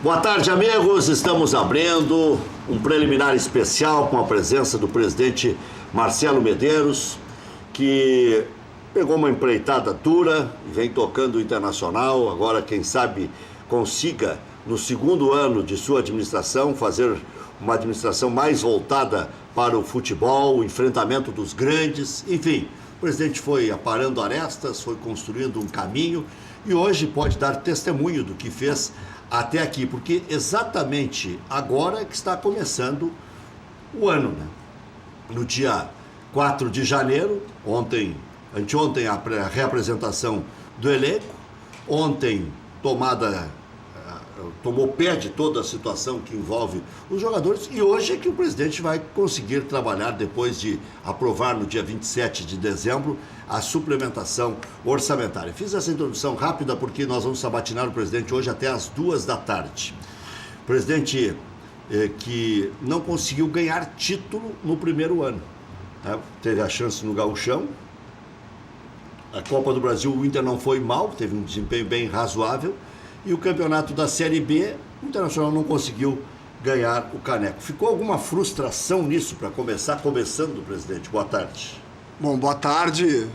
Boa tarde, amigos. Estamos abrindo um preliminar especial com a presença do presidente Marcelo Medeiros, que pegou uma empreitada dura e vem tocando o Internacional. Agora, quem sabe, consiga, no segundo ano de sua administração, fazer uma administração mais voltada para o futebol, o enfrentamento dos grandes. Enfim, o presidente foi aparando arestas, foi construindo um caminho e hoje pode dar testemunho do que fez até aqui, porque exatamente agora é que está começando o ano, né? No dia 4 de janeiro, anteontem a reapresentação do elenco, ontem tomou pé de toda a situação que envolve os jogadores e hoje é que o presidente vai conseguir trabalhar, depois de aprovar no dia 27 de dezembro a suplementação orçamentária. Fiz essa introdução rápida porque nós vamos sabatinar o presidente hoje até às 14h. O presidente que não conseguiu ganhar título no primeiro ano, né? Teve a chance no Gauchão, a Copa do Brasil o Inter não foi mal, teve um desempenho bem razoável, e o campeonato da Série B, o Internacional não conseguiu ganhar o caneco. Ficou alguma frustração nisso para começar? Começando, presidente. Boa tarde. Bom, boa tarde.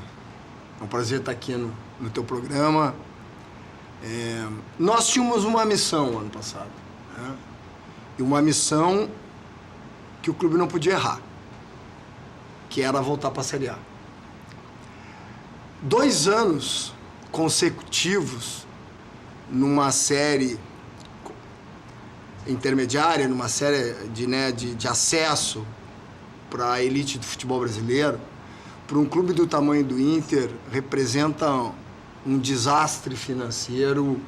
É um prazer estar aqui no teu programa. Nós tínhamos uma missão ano passado, né? E uma missão que o clube não podia errar, que era voltar para a Série A. 2 anos consecutivos numa série intermediária, numa série de acesso para a elite do futebol brasileiro, para um clube do tamanho do Inter, representa um desastre financeiro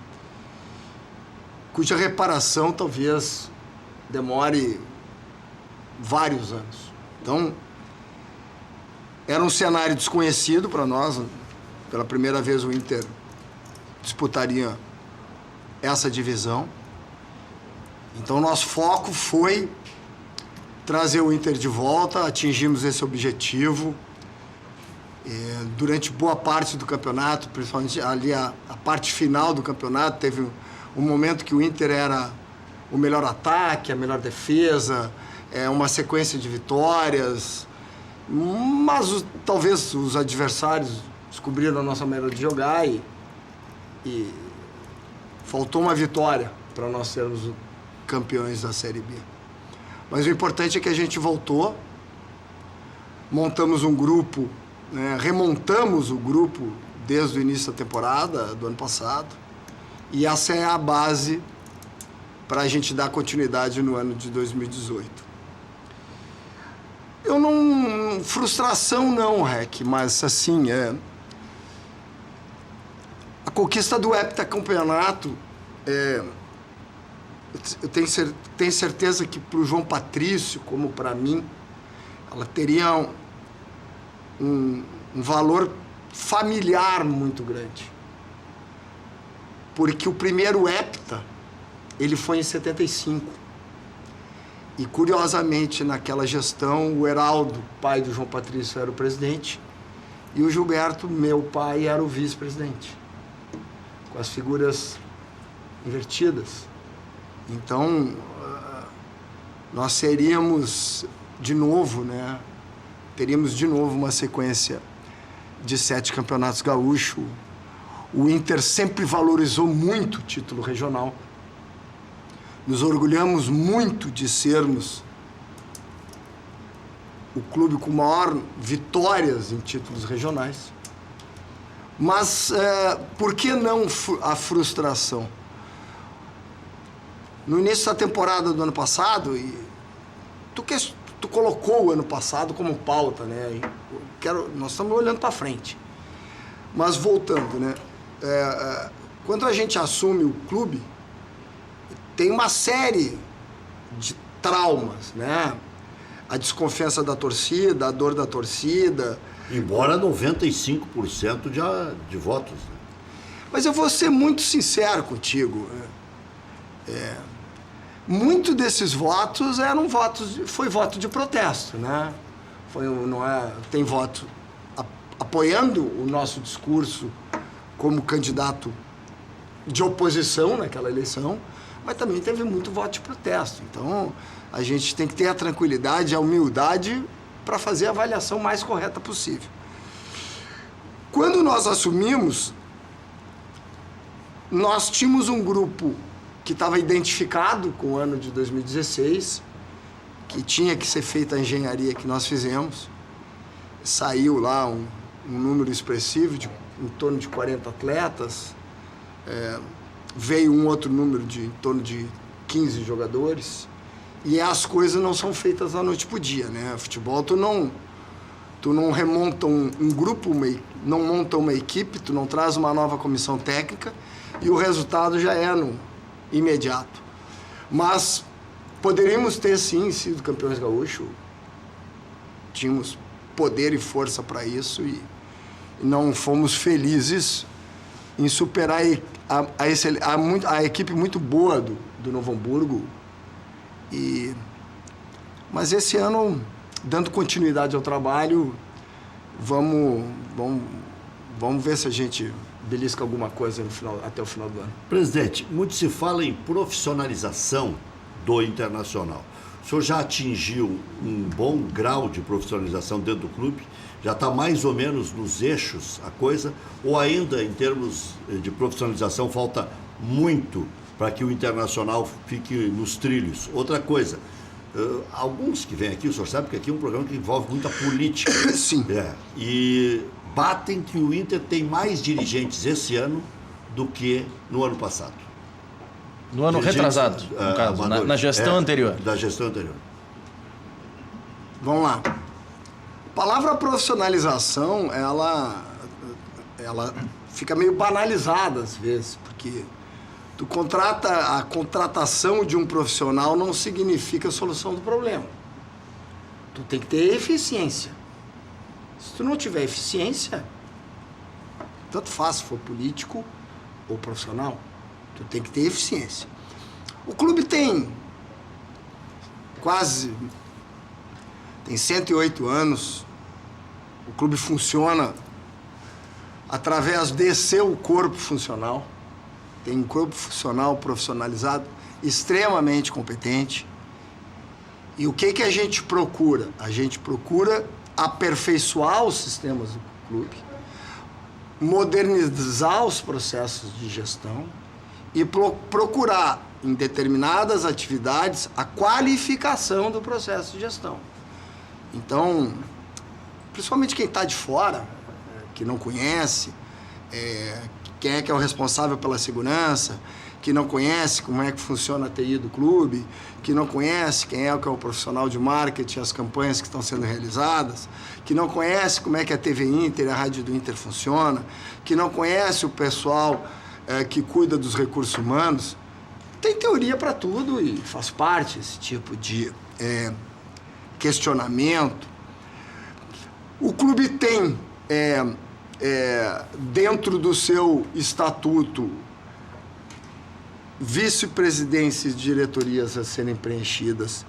cuja reparação talvez demore vários anos. Então, era um cenário desconhecido para nós. Pela primeira vez o Inter disputaria essa divisão. Então, nosso foco foi trazer o Inter de volta, atingimos esse objetivo. Durante boa parte do campeonato, principalmente ali a parte final do campeonato, teve um momento que o Inter era o melhor ataque, a melhor defesa, uma sequência de vitórias, mas talvez os adversários descobriram a nossa maneira de jogar e faltou uma vitória para nós sermos campeões da Série B. Mas o importante é que a gente voltou, montamos um grupo, né, remontamos o grupo desde o início da temporada do ano passado, e essa é a base para a gente dar continuidade no ano de 2018. Frustração não, Rec, mas assim, a conquista do heptacampeonato, eu tenho certeza que para o João Patrício, como para mim, ela teria um valor familiar muito grande. Porque o primeiro hepta, ele foi em 75. E, curiosamente, naquela gestão, o Heraldo, pai do João Patrício, era o presidente, e o Gilberto, meu pai, era o vice-presidente, com as figuras invertidas. Então, nós teríamos de novo uma sequência de 7 campeonatos gaúchos. O Inter sempre valorizou muito o título regional. Nos orgulhamos muito de sermos o clube com maior vitórias em títulos regionais. Mas por que não a frustração? No início da temporada do ano passado, tu colocou o ano passado como pauta, né? Nós estamos olhando para frente. Mas voltando, né? Quando a gente assume o clube, tem uma série de traumas, né? A desconfiança da torcida, a dor da torcida. Embora 95% de votos. Né? Mas eu vou ser muito sincero contigo. Muito desses votos foi voto de protesto, né? Tem voto apoiando o nosso discurso como candidato de oposição naquela eleição, mas também teve muito voto de protesto. Então, a gente tem que ter a tranquilidade, a humildade para fazer a avaliação mais correta possível. Quando nós assumimos, nós tínhamos um grupo que estava identificado com o ano de 2016, que tinha que ser feita a engenharia que nós fizemos. Saiu lá um número expressivo, em torno de 40 atletas. Veio um outro número em torno de 15 jogadores. E as coisas não são feitas da noite para o dia, né? Futebol, tu não remonta um grupo, não monta uma equipe, tu não traz uma nova comissão técnica e o resultado já é no imediato. Mas poderíamos ter, sim, sido campeões gaúchos. Tínhamos poder e força para isso e não fomos felizes em superar a equipe muito boa do Novo Hamburgo. Mas esse ano, dando continuidade ao trabalho, vamos ver se a gente belisca alguma coisa até o final do ano. Presidente, muito se fala em profissionalização do Internacional. O senhor já atingiu um bom grau de profissionalização dentro do clube? Já está mais ou menos nos eixos a coisa? Ou ainda, em termos de profissionalização, falta muito para que o Internacional fique nos trilhos? Outra coisa, alguns que vêm aqui, o senhor sabe que aqui é um programa que envolve muita política. Sim. E batem que o Inter tem mais dirigentes esse ano do que no ano passado. No ano retrasado, no caso, na gestão anterior. Da gestão anterior. Vamos lá. A palavra profissionalização, ela fica meio banalizada às vezes, porque a contratação de um profissional não significa a solução do problema. Tu tem que ter eficiência. Se tu não tiver eficiência, tanto faz se for político ou profissional, tu tem que ter eficiência. O clube tem 108 anos, o clube funciona através de seu corpo funcional, tem um corpo funcional profissionalizado, extremamente competente. E o que a gente procura? A gente procura aperfeiçoar os sistemas do clube, modernizar os processos de gestão e procurar, em determinadas atividades, a qualificação do processo de gestão. Então, principalmente quem está de fora, que não conhece, quem é que é o responsável pela segurança, que não conhece como é que funciona a TI do clube, que não conhece quem é que é o profissional de marketing, as campanhas que estão sendo realizadas, que não conhece como é que a TV Inter e a Rádio do Inter funciona, que não conhece o pessoal que cuida dos recursos humanos. Tem teoria para tudo e faz parte esse tipo de questionamento. O clube tem, dentro do seu estatuto, vice-presidências e diretorias a serem preenchidas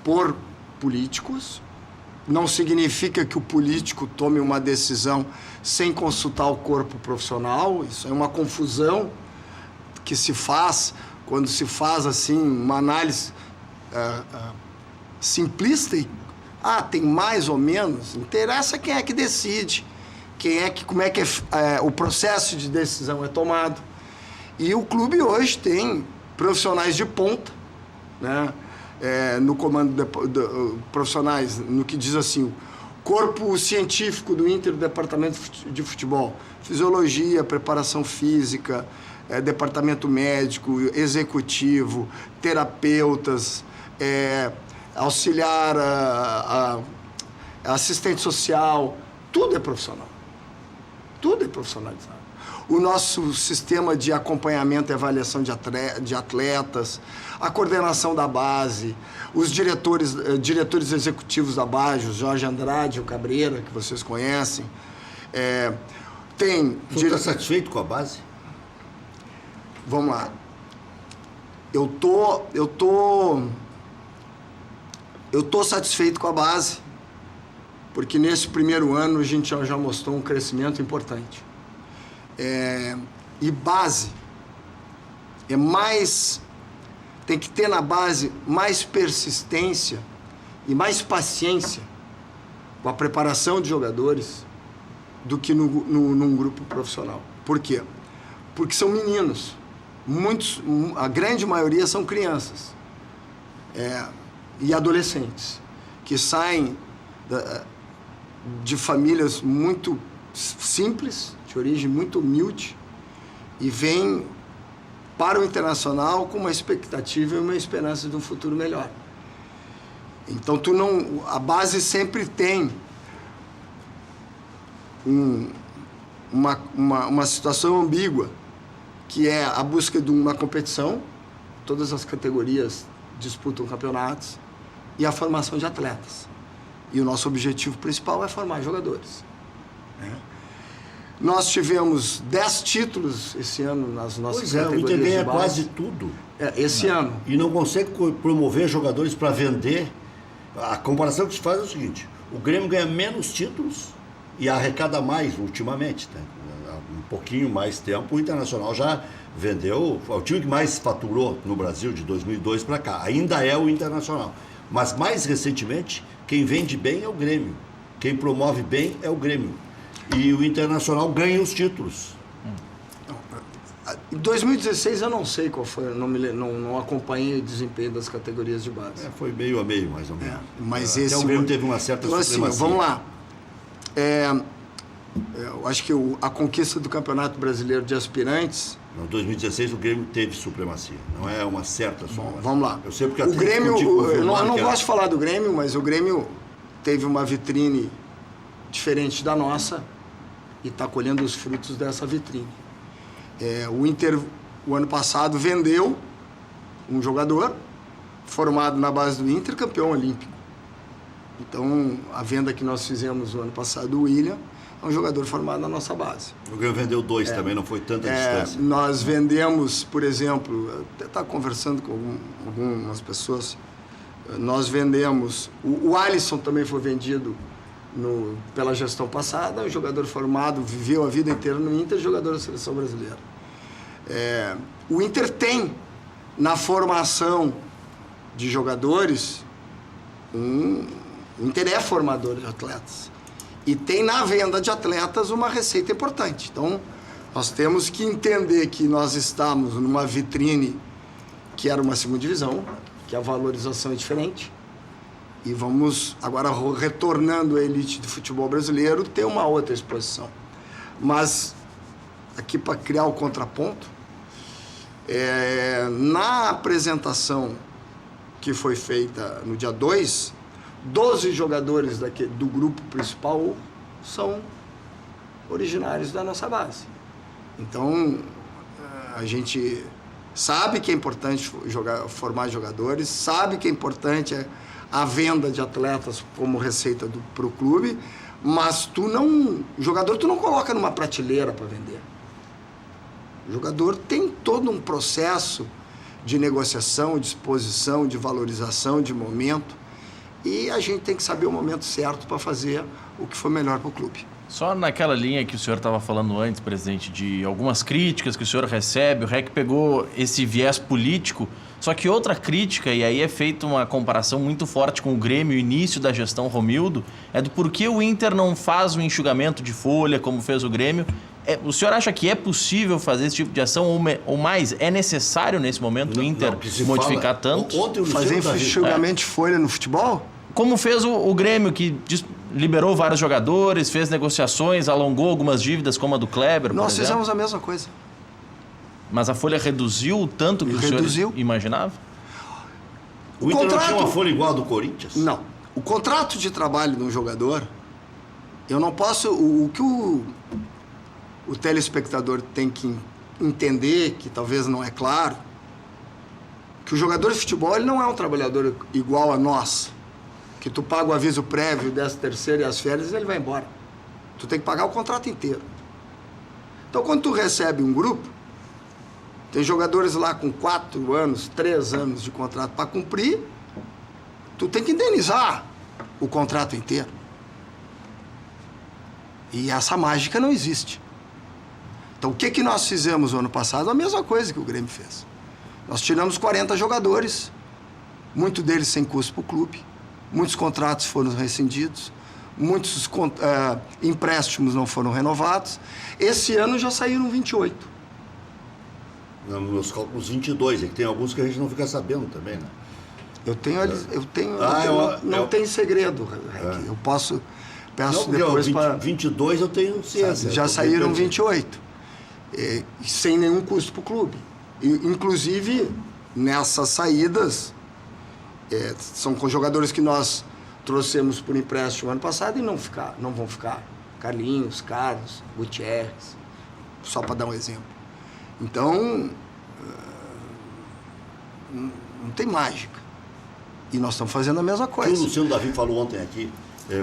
por políticos. Não significa que o político tome uma decisão sem consultar o corpo profissional. Isso é uma confusão que se faz quando se faz assim uma análise simplista e tem mais ou menos. Interessa quem é que decide, como é que o processo de decisão é tomado. E o clube hoje tem profissionais de ponta, né? No comando profissionais, no que diz assim, o corpo científico do Inter, do departamento de futebol, fisiologia, preparação física, departamento médico, executivo, terapeutas, auxiliar, assistente social, tudo é profissional, tudo é profissionalizado. O nosso sistema de acompanhamento e avaliação de atletas, a coordenação da base, os diretores executivos da base, o Jorge Andrade, o Cabreira, que vocês conhecem. Você está satisfeito com a base? Vamos lá. Eu tô satisfeito com a base, porque nesse primeiro ano a gente já mostrou um crescimento importante. E base é mais tem que ter na base mais persistência e mais paciência com a preparação de jogadores do que num grupo profissional. Por quê? Porque são meninos. A grande maioria são crianças e adolescentes que saem de famílias muito simples, de origem muito humilde, e vêm para o internacional com uma expectativa e uma esperança de um futuro melhor. Então a base sempre tem uma situação ambígua, que é a busca de uma competição, todas as categorias disputam campeonatos, e a formação de atletas. E o nosso objetivo principal é formar jogadores. Nós tivemos 10 títulos esse ano nas nossas categorias. O Inter ganha quase tudo. Esse ano. E não consegue promover jogadores para vender. A comparação que se faz é o seguinte: o Grêmio ganha menos títulos e arrecada mais ultimamente. Né? Há um pouquinho mais tempo, o Internacional já vendeu. É o time que mais faturou no Brasil de 2002 para cá. Ainda é o Internacional. Mas mais recentemente, quem vende bem é o Grêmio. Quem promove bem é o Grêmio. E o Internacional ganha os títulos. Em 2016 eu não sei qual foi, não acompanhei o desempenho das categorias de base. Foi meio a meio, mais ou menos. Mas até o Grêmio teve uma certa supremacia. Assim, vamos lá. Eu acho que a conquista do Campeonato Brasileiro de Aspirantes... Em 2016 o Grêmio teve supremacia, não é uma certa só. Vamos lá. Eu sei porque o Grêmio, eu não gosto de falar do Grêmio, mas o Grêmio teve uma vitrine diferente da nossa e está colhendo os frutos dessa vitrine. O Inter, o ano passado, vendeu um jogador formado na base do Inter, campeão olímpico. Então, a venda que nós fizemos no ano passado, o William, é um jogador formado na nossa base. O Grêmio vendeu 2 também, não foi tanta distância. Nós vendemos, por exemplo, eu até estava conversando com algumas pessoas, nós vendemos, o Alisson também foi vendido pela gestão passada, um jogador formado, viveu a vida inteira no Inter, jogador da seleção brasileira. O Inter tem, na formação de jogadores, o Inter é formador de atletas. E tem na venda de atletas uma receita importante. Então, nós temos que entender que nós estamos numa vitrine que era uma segunda divisão, que a valorização é diferente. E vamos, agora retornando à elite do futebol brasileiro, ter uma outra exposição. Mas, aqui para criar o contraponto, na apresentação que foi feita no dia 2, 12 jogadores do grupo principal são originários da nossa base. Então, a gente sabe que é importante formar jogadores, sabe que é importante a venda de atletas como receita para o clube, mas o jogador tu não coloca numa prateleira para vender. O jogador tem todo um processo de negociação, de exposição, de valorização, de momento, e a gente tem que saber o momento certo para fazer o que for melhor para o clube. Só naquela linha que o senhor estava falando antes, presidente, de algumas críticas que o senhor recebe, o REC pegou esse viés político, só que outra crítica, e aí é feita uma comparação muito forte com o Grêmio, o início da gestão Romildo, é do porquê o Inter não faz um enxugamento de folha como fez o Grêmio. O senhor acha que é possível fazer esse tipo de ação, ou mais, é necessário nesse momento o Inter modificar tanto? Fazer enxugamento de folha no futebol? Como fez o Grêmio, que liberou vários jogadores, fez negociações, alongou algumas dívidas, como a do Kleber, Nós fizemos a mesma coisa. Mas a folha reduziu o tanto que o senhor imaginava? O Inter não tinha uma folha igual a do Corinthians? Não. O contrato de trabalho de um jogador, eu não posso... O que o telespectador tem que entender, que talvez não é claro, que o jogador de futebol ele não é um trabalhador igual a nós, que tu paga o aviso prévio, 13º e as férias, ele vai embora. Tu tem que pagar o contrato inteiro. Então, quando tu recebe um grupo, tem jogadores lá com 4 anos, 3 anos de contrato para cumprir, tu tem que indenizar o contrato inteiro. E essa mágica não existe. Então, o que nós fizemos no ano passado? A mesma coisa que o Grêmio fez. Nós tiramos 40 jogadores, muitos deles sem custo para o clube, muitos contratos foram rescindidos, muitos empréstimos não foram renovados. Esse ano já saíram 28. Nos cálculos 22, é que tem alguns que a gente não fica sabendo também, né? Não tem segredo, Rec. Eu peço não, depois para... 22 eu tenho ciência. Já saíram 28, sem nenhum custo para o clube. Inclusive, nessas saídas, são com jogadores que nós trouxemos por empréstimo ano passado e não vão ficar. Carlinhos, Carlos, Gutierrez, só para dar um exemplo. Então, não tem mágica. E nós estamos fazendo a mesma coisa. O que o Luciano Davi falou ontem aqui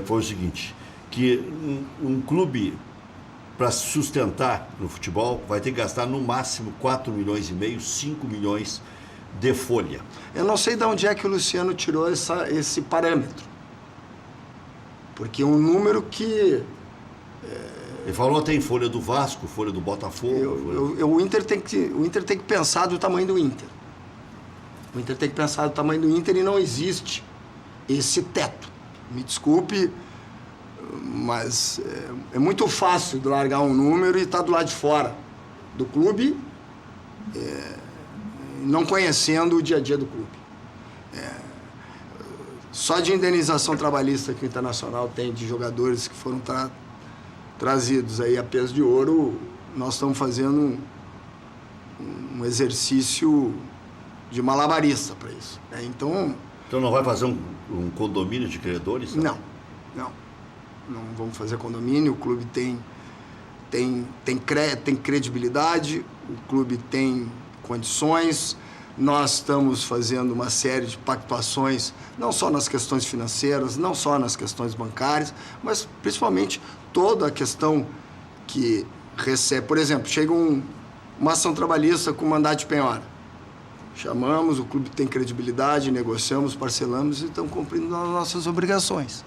foi o seguinte, que um clube, para se sustentar no futebol, vai ter que gastar no máximo 4 milhões e meio, 5 milhões de folha. Eu não sei de onde é que o Luciano tirou esse parâmetro. Porque é um número que... Ele falou até em folha do Vasco, folha do Botafogo. O Inter tem que pensar do tamanho do Inter. O Inter tem que pensar do tamanho do Inter e não existe esse teto. Me desculpe, mas é muito fácil de largar um número e estar do lado de fora do clube, não conhecendo o dia a dia do clube. Só de indenização trabalhista que o Internacional tem de jogadores que foram trazidos aí a peso de ouro, nós estamos fazendo um exercício de malabarista para isso. Então não vai fazer um condomínio de credores? Não vamos fazer condomínio. O clube tem credibilidade, o clube tem condições. Nós estamos fazendo uma série de pactuações, não só nas questões financeiras, não só nas questões bancárias, mas principalmente toda a questão que recebe. Por exemplo, chega uma ação trabalhista com mandato de penhora. Chamamos, o clube tem credibilidade, negociamos, parcelamos e estamos cumprindo as nossas obrigações.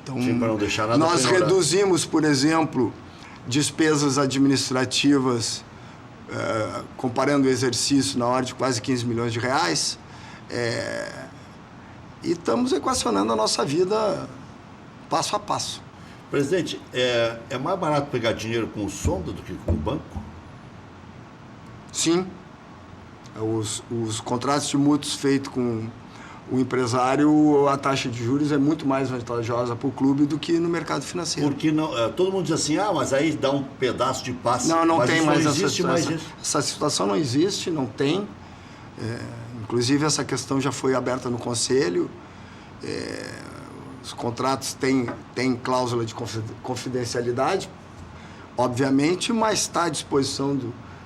Então, sim, para não deixar nada nós penhorar. Reduzimos, por exemplo, despesas administrativas, comparando o exercício, na ordem de quase 15 milhões de reais. E estamos equacionando a nossa vida passo a passo. Presidente, é mais barato pegar dinheiro com o Sonda do que com o banco? Sim. Os contratos de mútuos feitos com o empresário, a taxa de juros é muito mais vantajosa para o clube do que no mercado financeiro. Porque não, todo mundo diz assim, mas aí dá um pedaço de passe. Não mas tem mais essa situação. isso. Essa situação não existe, não tem. Inclusive, essa questão já foi aberta no Conselho. Os contratos têm cláusula de confidencialidade, obviamente, mas está à disposição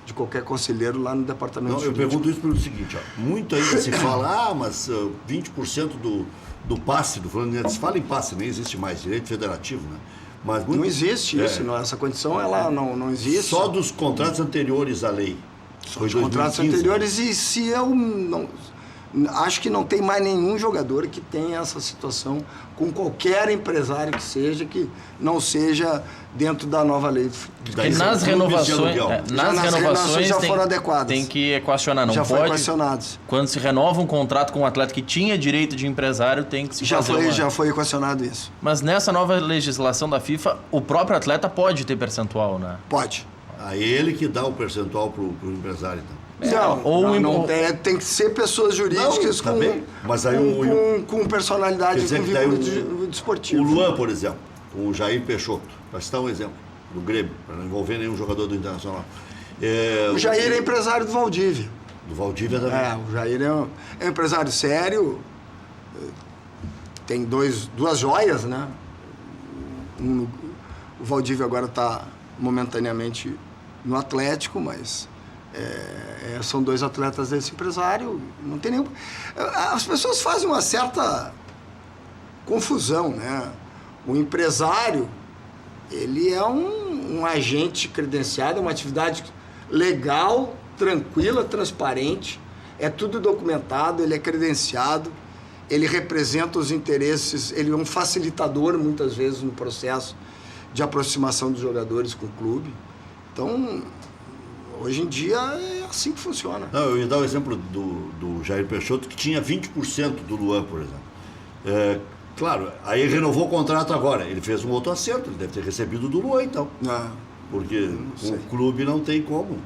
de qualquer conselheiro lá no departamento jurídico. Eu pergunto isso pelo seguinte, muito ainda se fala, mas 20% do passe do Fluminense, se fala em passe, nem existe mais, direito federativo, né? Mas muito, não existe isso, não, essa condição ela não existe. Só dos contratos anteriores à lei. Só dos contratos anteriores, e se eu não... Acho que não tem mais nenhum jogador que tenha essa situação com qualquer empresário que não seja dentro da nova lei. E nas renovações, já foram adequadas. Tem que equacionar, não já pode. Foram equacionados. Quando se renova um contrato com um atleta que tinha direito de empresário, tem que se fazer já foi equacionado isso. Mas nessa nova legislação da FIFA, o próprio atleta pode ter percentual, né? Pode. A ele que dá o percentual pro empresário, então. Tem que ser pessoas jurídicas com personalidade e com vínculo desportivo. O Luan, por exemplo, o Jair Peixoto, para citar um exemplo, do Grêmio, para não envolver nenhum jogador do Internacional. O Jair é empresário do Valdívia. Do Valdívia também. O Jair é um empresário sério, tem duas joias, né? O Valdívia agora está momentaneamente no Atlético, mas... são dois atletas desse empresário, não tem nenhum... As pessoas fazem uma certa confusão, né? O empresário, ele é um agente credenciado, é uma atividade legal, tranquila, transparente, é tudo documentado, ele é credenciado, ele representa os interesses, ele é um facilitador, muitas vezes, no processo de aproximação dos jogadores com o clube. Então... Hoje em dia é assim que funciona. Não, eu ia dar o exemplo do Jair Peixoto, que tinha 20% do Luan, por exemplo. Claro, aí ele renovou o contrato agora. Ele fez um outro acerto, ele deve ter recebido do Luan, então. Porque o clube não tem como.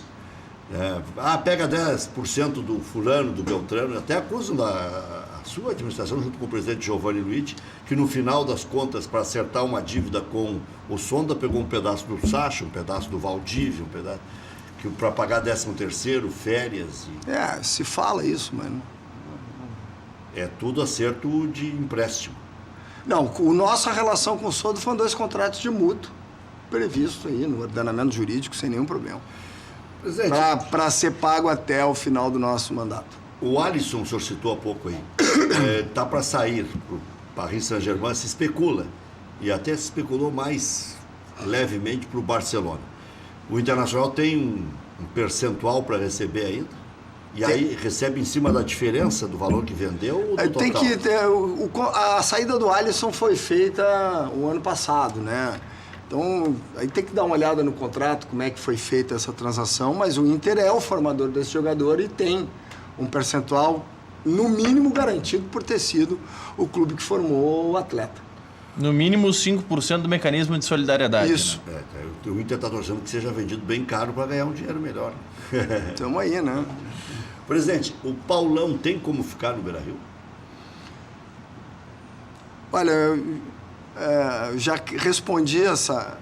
Pega 10% do fulano, do Beltrano, até acusam a sua administração, junto com o presidente Giovanni Luiz, que no final das contas, para acertar uma dívida com o Sonda, pegou um pedaço do Sacha, um pedaço do Valdívia, um pedaço para pagar 13º, férias. Se fala isso, mas... É tudo acerto de empréstimo. Não, nossa relação com o Sonda foram 2 contratos de mútuo, previsto aí no ordenamento jurídico, sem nenhum problema. Para ser pago até o final do nosso mandato. O Alisson, o senhor citou há pouco aí, está para sair para o Paris Saint-Germain, se especula, e até se especulou mais levemente para o Barcelona. O Internacional tem um percentual para receber ainda? E aí recebe em cima da diferença do valor que vendeu ou do total? Tem que ter, a saída do Alisson foi feita o ano passado, né? Então, aí tem que dar uma olhada no contrato, como é que foi feita essa transação, mas o Inter é o formador desse jogador e tem um percentual, no mínimo, garantido por ter sido o clube que formou o atleta. No mínimo 5% do mecanismo de solidariedade. Isso. Né? O Inter está torcendo que seja vendido bem caro para ganhar um dinheiro melhor. Estamos aí, né? Presidente, o Paulão tem como ficar no Beira-Rio? Olha, já respondi essa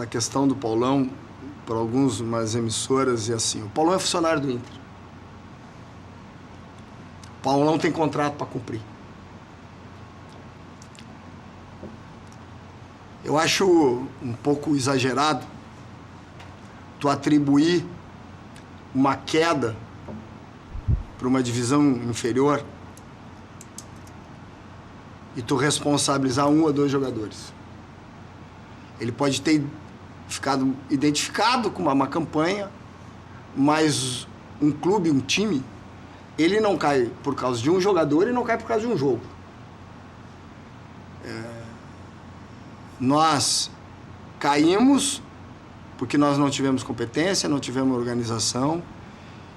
questão do Paulão para algumas emissoras e assim, o Paulão é funcionário do Inter. O Paulão tem contrato para cumprir. Eu acho um pouco exagerado tu atribuir uma queda para uma divisão inferior e tu responsabilizar 1 ou 2 jogadores. Ele pode ter ficado identificado com uma campanha, mas um clube, um time, ele não cai por causa de um jogador e não cai por causa de um jogo. Nós caímos porque nós não tivemos competência, não tivemos organização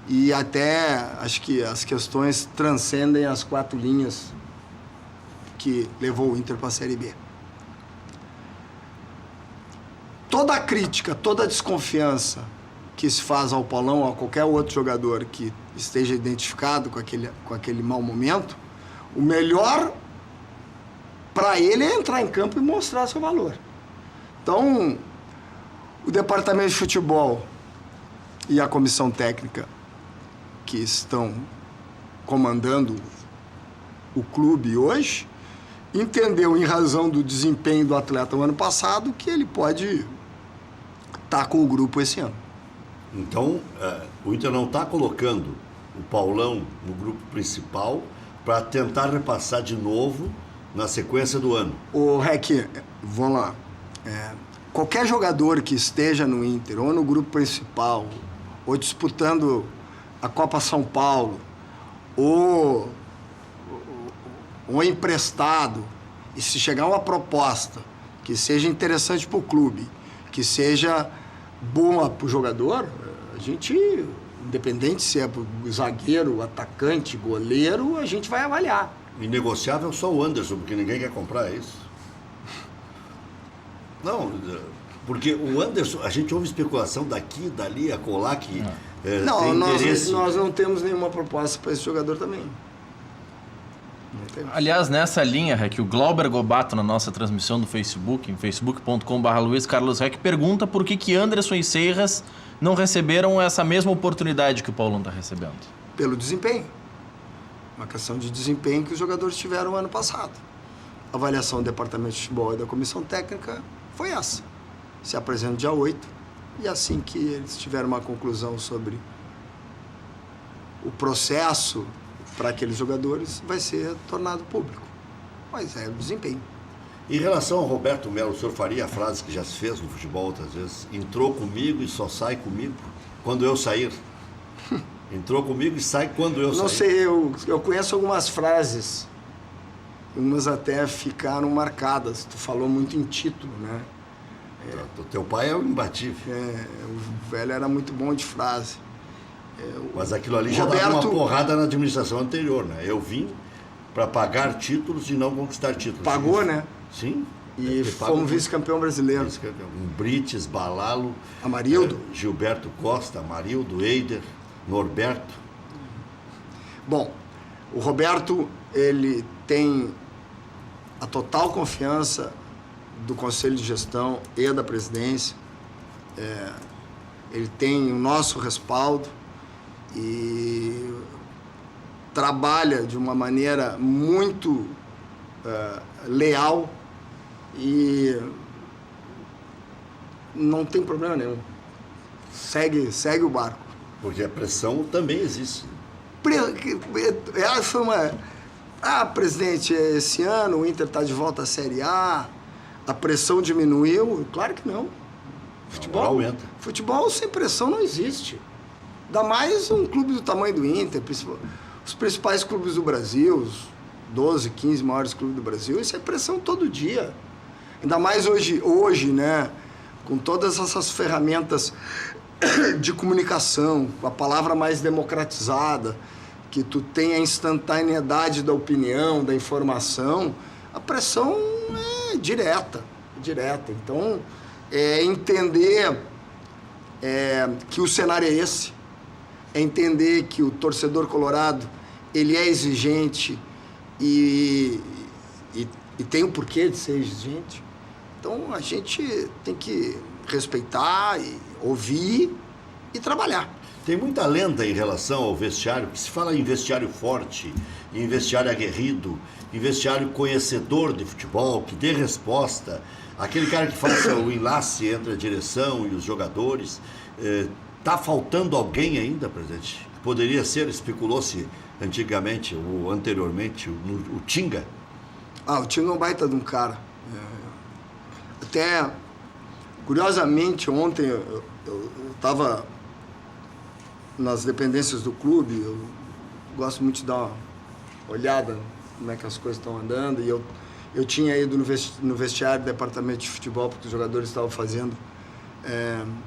e até acho que as questões transcendem as 4 linhas que levou o Inter para a Série B. Toda a crítica, toda a desconfiança que se faz ao Paulão ou a qualquer outro jogador que esteja identificado com aquele mau momento, o melhor para ele é entrar em campo e mostrar seu valor. Então, o departamento de futebol e a comissão técnica que estão comandando o clube hoje, entendeu, em razão do desempenho do atleta no ano passado, que ele pode estar com o grupo esse ano. Então, o Inter não está colocando o Paulão no grupo principal para tentar repassar de novo na sequência do ano. Ô, Rec, vamos lá. Qualquer jogador que esteja no Inter, ou no grupo principal, ou disputando a Copa São Paulo, ou emprestado, e se chegar uma proposta que seja interessante para o clube, que seja boa para o jogador, a gente, independente se é zagueiro, atacante, goleiro, a gente vai avaliar. Inegociável só o Anderson, porque ninguém quer comprar isso. Não, porque o Anderson, a gente ouve especulação daqui, dali, acolá, que tem interesse. Nós não temos nenhuma proposta para esse jogador também. Aliás, nessa linha, Rec, o Glauber Gobato, na nossa transmissão do Facebook, em facebook.com/Luiz Carlos Rec, pergunta por que Anderson e Seijas não receberam essa mesma oportunidade que o Paulão está recebendo. Pelo desempenho. Uma questão de desempenho que os jogadores tiveram no ano passado. A avaliação do Departamento de Futebol e da Comissão Técnica foi essa. Se apresenta dia 8 e assim que eles tiveram uma conclusão sobre o processo para aqueles jogadores, vai ser tornado público. Mas é o desempenho. Em relação ao Roberto Melo, o senhor faria a frase que já se fez no futebol outras vezes? Entrou comigo e só sai comigo quando eu sair. Entrou comigo e sai quando eu sair. Não sei, eu conheço algumas frases. Umas até ficaram marcadas. Tu falou muito em título, né? O teu pai é um imbatível. O velho era muito bom de frase. Mas aquilo ali já dava uma porrada na administração anterior, né? Eu vim para pagar títulos e não conquistar títulos. Pagou, né? Sim. E fomos vice-campeão brasileiro. Um Brites, Balalo, Amarildo. Gilberto Costa, Amarildo, Eider, Norberto. Bom, o Roberto, ele tem a total confiança do Conselho de Gestão e da presidência. Ele tem o nosso respaldo e trabalha de uma maneira muito leal e não tem problema nenhum. Segue o barco. Porque a pressão também existe. Ela foi uma... presidente, esse ano o Inter está de volta à Série A, a pressão diminuiu? Claro que não. Não aumenta. Futebol sem pressão não existe. Ainda mais um clube do tamanho do Inter, os principais clubes do Brasil, os 12, 15 maiores clubes do Brasil, isso é pressão todo dia. Ainda mais hoje, né, com todas essas ferramentas de comunicação, com a palavra mais democratizada, que tu tem a instantaneidade da opinião, da informação, a pressão é direta. Então, entender que o cenário é esse, é entender que o torcedor colorado, ele é exigente e tem o porquê de ser exigente. Então, a gente tem que respeitar, e ouvir e trabalhar. Tem muita lenda em relação ao vestiário, que se fala em vestiário forte, em vestiário aguerrido, em vestiário conhecedor de futebol, que dê resposta, aquele cara que faça o enlace entre a direção e os jogadores. Está faltando alguém ainda, presidente? Poderia ser, especulou-se antigamente ou anteriormente, o Tinga? O Tinga é um baita de um cara. Até, curiosamente, ontem eu estava nas dependências do clube, eu gosto muito de dar uma olhada como é que as coisas estão andando, e eu tinha ido no vestiário do departamento de futebol, porque os jogadores estavam fazendo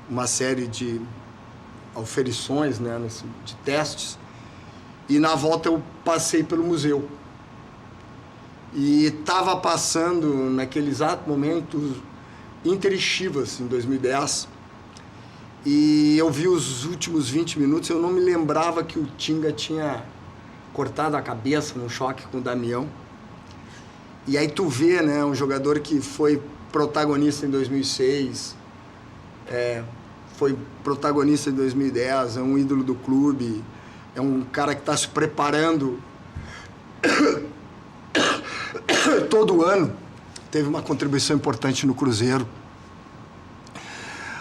uma série de auferições, né, de testes, e na volta eu passei pelo museu. E estava passando, naquele exato momento, Inter e Chivas, em 2010, e eu vi os últimos 20 minutos, eu não me lembrava que o Tinga tinha cortado a cabeça num choque com o Damião. E aí tu vê, né, um jogador que foi protagonista em 2006, foi protagonista em 2010, é um ídolo do clube, é um cara que está se preparando todo ano, teve uma contribuição importante no Cruzeiro.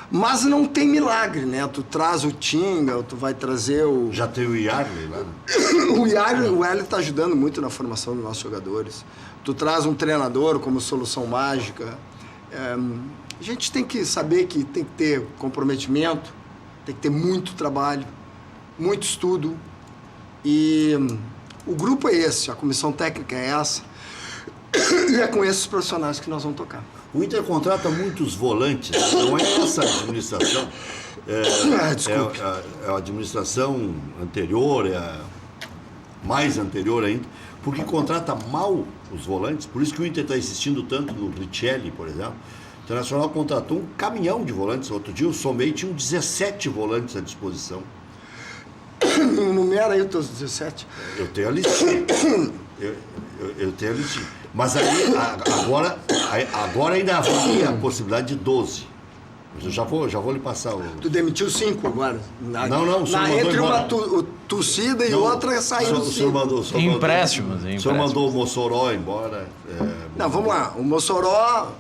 Mas não tem milagre, né? Tu traz o Tinga, tu vai trazer o... Já tem o Yarley lá, né? O Yarley está ajudando muito na formação dos nossos jogadores. Tu traz um treinador como solução mágica. A gente tem que saber que tem que ter comprometimento, tem que ter muito trabalho, muito estudo. E o grupo é esse, a comissão técnica é essa. E é com esses profissionais que nós vamos tocar. O Inter contrata muitos volantes, não é essa administração. Desculpe. É a administração anterior, mais anterior ainda, porque contrata mal os volantes, por isso que o Inter está insistindo tanto no Richelli, por exemplo. O Internacional contratou um caminhão de volantes. Outro dia o Somei tinha 17 volantes à disposição. Enumera aí os teus 17. Eu tenho a listinha. Eu tenho a listinha. Mas aí, agora ainda havia a possibilidade de 12. Eu já vou lhe passar o... Tu demitiu 5 agora? Não, o senhor mandou entre embora. uma tossida e outra saiu 5. Empréstimos. O senhor mandou o Mossoró embora. Não, vamos lá. O Mossoró...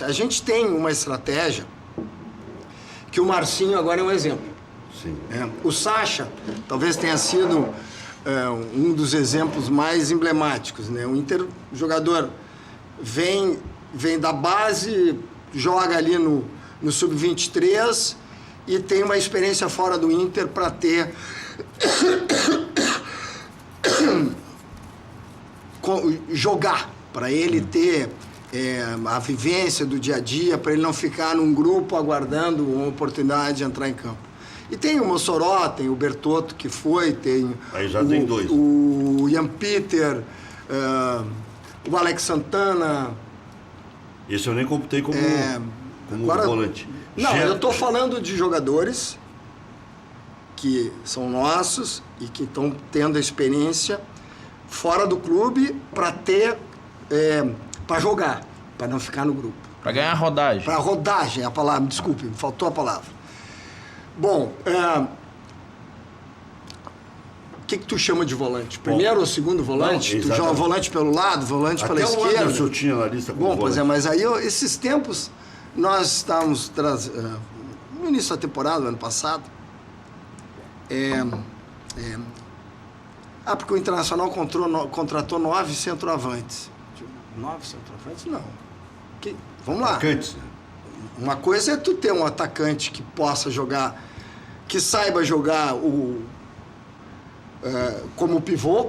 a gente tem uma estratégia que o Marcinho agora é um exemplo. Sim. O Sacha talvez tenha sido um dos exemplos mais emblemáticos, né? O jogador vem da base, joga ali no Sub-23 e tem uma experiência fora do Inter para ter jogar, para ele ter a vivência do dia a dia, para ele não ficar num grupo aguardando uma oportunidade de entrar em campo. E tem o Mossoró, tem o Bertotto, que foi, tem... Aí já tem dois. O Ian Peter, o Alex Santana... Esse eu nem computei como agora, volante. Não, eu estou falando de jogadores que são nossos e que estão tendo a experiência fora do clube para ter... para jogar, para não ficar no grupo. Para ganhar rodagem. Para rodagem, a palavra, desculpe, me faltou a palavra. Bom, o que tu chama de volante? Primeiro ou segundo volante? Não, tu joga volante pelo lado, volante pela esquerda? Até o Anderson tinha na lista como Bom, pois volante. mas aí esses tempos nós estávamos no início da temporada, ano passado, porque o Internacional contratou 9 centroavantes. 9 centroavantes? Não. Vamos lá. Atacantes. Uma coisa é tu ter um atacante que possa jogar, que saiba jogar como pivô,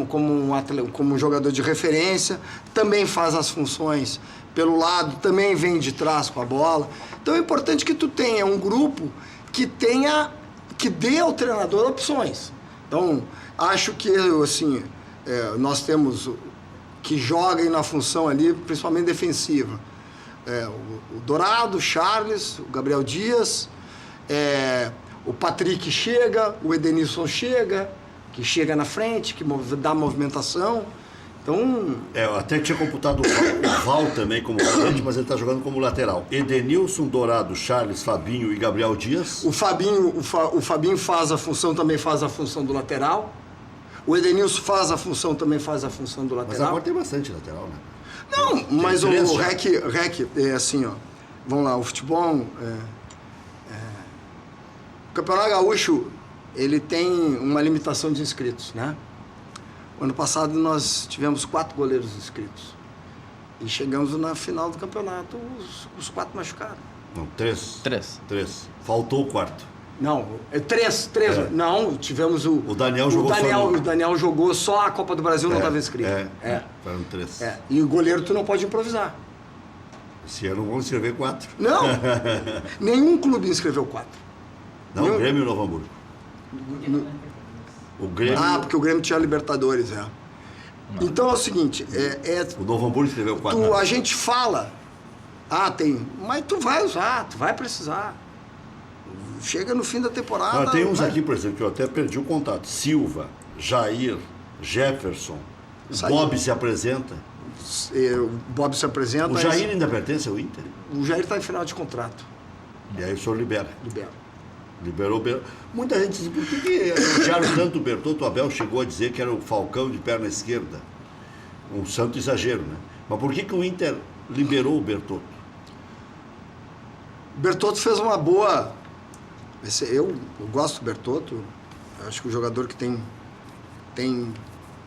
como um jogador de referência, também faz as funções pelo lado, também vem de trás com a bola. Então é importante que tu tenha um grupo que dê ao treinador opções. Então, acho que assim, nós temos que joguem na função ali, principalmente defensiva. O Dourado, o Charles, o Gabriel Dias, o Patrick chega, o Edenilson chega, que chega na frente, que dá movimentação. Então... eu até tinha computado o Val também como volante, mas ele está jogando como lateral. Edenilson, Dourado, Charles, Fabinho e Gabriel Dias. O Fabinho faz a função, também faz a função do lateral. O Edenilson também faz a função do lateral. Mas agora tem bastante lateral, né? Não, mas o REC é assim, ó. Vamos lá, o futebol... O Campeonato Gaúcho, ele tem uma limitação de inscritos, né? O ano passado nós tivemos 4 goleiros inscritos. E chegamos na final do campeonato, os 4 machucaram. Não, 3. 3. Faltou o quarto. Não, 3. Não, tivemos O Daniel jogou O Daniel jogou só a Copa do Brasil, não estava inscrito. Foram 3. E o goleiro tu não pode improvisar. Esse ano vão inscrever 4. Não, nenhum clube inscreveu 4. Não, o Grêmio e o Novo Hamburgo. O Grêmio... porque o Grêmio tinha Libertadores, Então é o seguinte, O Novo Hamburgo escreveu 4. a gente fala, tem, mas tu vai usar, tu vai precisar. Chega no fim da temporada... tem uns aqui, por exemplo, que eu até perdi o contato. Silva, Jair, Jefferson, Bob se apresenta. O Bob se apresenta... O Jair ainda pertence ao Inter? O Jair está em final de contrato. E aí o senhor libera. Liberou. Muita gente diz, por que elogiaram tanto o Bertotto? O Abel chegou a dizer que era o Falcão de perna esquerda. Um santo exagero, né? Mas por que o Inter liberou o Bertotto? O Bertotto fez uma boa... Eu gosto do Bertotto. Eu acho que o jogador que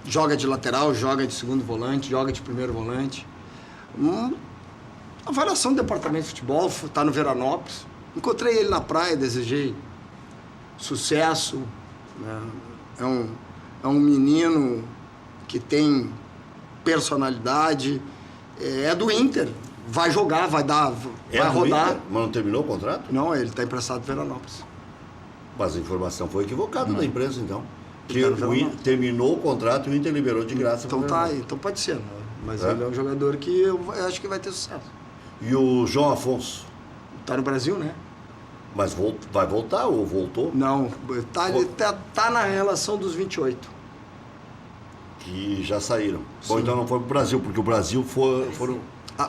joga de lateral, joga de segundo volante, joga de primeiro volante. Avaliação do departamento de futebol, está no Veranópolis. Encontrei ele na praia, desejei sucesso. Né? É um menino que tem personalidade. É do Inter. Vai jogar, vai rodar. Inter, mas não terminou o contrato? Não, ele está emprestado no Veranópolis. Mas a informação foi equivocada da imprensa, então. Que Então, o Inter terminou o contrato e o Inter liberou de graça. Então pode ser, né? Mas ele é um jogador que eu acho que vai ter sucesso. E o João Afonso? Tá no Brasil, né? Mas vai voltar ou voltou? Não, tá na relação dos 28. Que já saíram. Sim. Bom, então não foi pro Brasil, porque o Brasil foram...